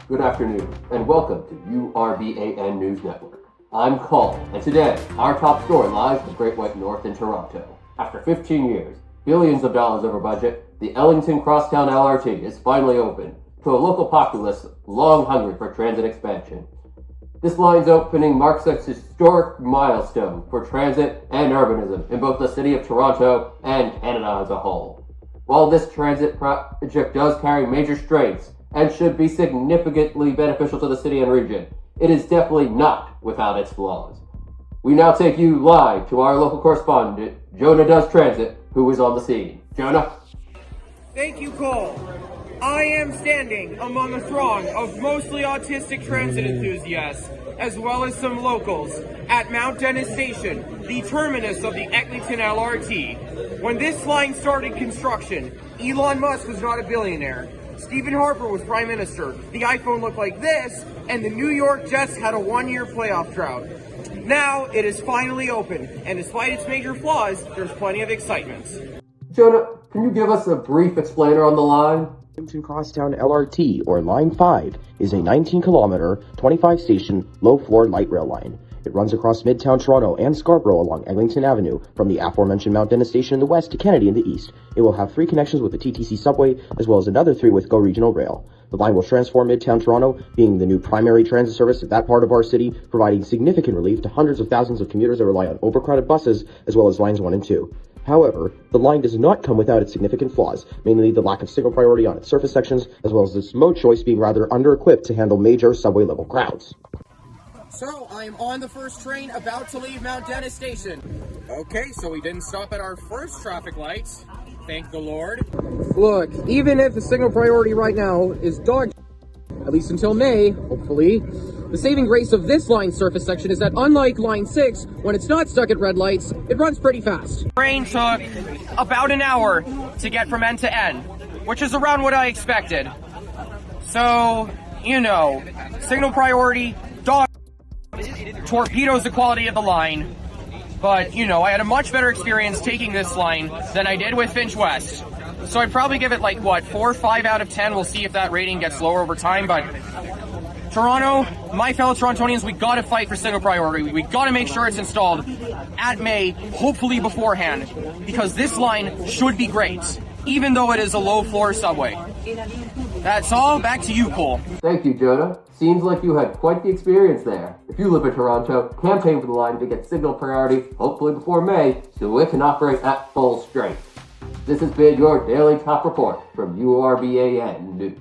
Good afternoon, and welcome to URBAN News Network. I'm Cole, and today, our top story lies in the Great White North in Toronto. After 15 years, billions of dollars over budget, the Eglinton Crosstown LRT is finally open to a local populace long hungry for transit expansion. This line's opening marks a historic milestone for transit and urbanism in both the city of Toronto and Canada as a whole. While this transit project does carry major strengths and should be significantly beneficial to the city and region, it is definitely not without its flaws. We now take you live to our local correspondent, Jonah Does Transit, who is on the scene. Jonah? Thank you, Cole. I am standing among a throng of mostly autistic transit enthusiasts, as well as some locals, at Mount Dennis Station, the terminus of the Eglinton LRT. When this line started construction, Elon Musk was not a billionaire. Stephen Harper was prime minister. The iPhone looked like this, and the New York Jets had a one-year playoff drought. Now, it is finally open, and despite its major flaws, there's plenty of excitement. Jonah, can you give us a brief explainer on the line? Midtown Crosstown LRT, or Line 5, is a 19-kilometer, 25-station, low-floor light rail line. It runs across Midtown Toronto and Scarborough along Eglinton Avenue, from the aforementioned Mount Dennis Station in the west to Kennedy in the east. It will have 3 connections with the TTC subway, as well as another 3 with GO Regional Rail. The line will transform Midtown Toronto, being the new primary transit service at that part of our city, providing significant relief to hundreds of thousands of commuters that rely on overcrowded buses, as well as lines 1 and 2. However, the line does not come without its significant flaws, mainly the lack of signal priority on its surface sections, as well as its mode choice being rather under-equipped to handle major subway-level crowds. So, I am on the first train about to leave Mount Dennis Station. Okay, so we didn't stop at our first traffic lights. Thank the Lord. Look, even if the signal priority right now is dog, at least until May, hopefully, the saving grace of this line surface section is that unlike line 6, when it's not stuck at red lights, it runs pretty fast. Train took about an hour to get from end to end, which is around what I expected. So, you know, signal priority, dog torpedoes the quality of the line. But, you know, I had a much better experience taking this line than I did with Finch West. So I'd probably give it like, what, 4 or 5 out of 10. We'll see if that rating gets lower over time, but Toronto, my fellow Torontonians, we gotta fight for signal priority. We gotta make sure it's installed at May, hopefully beforehand, because this line should be great, even though it is a low-floor subway. That's all. Back to you, Cole. Thank you, Jonah. Seems like you had quite the experience there. If you live in Toronto, campaign for the line to get signal priority, hopefully before May, so it can operate at full strength. This has been your daily top report from URBAN News.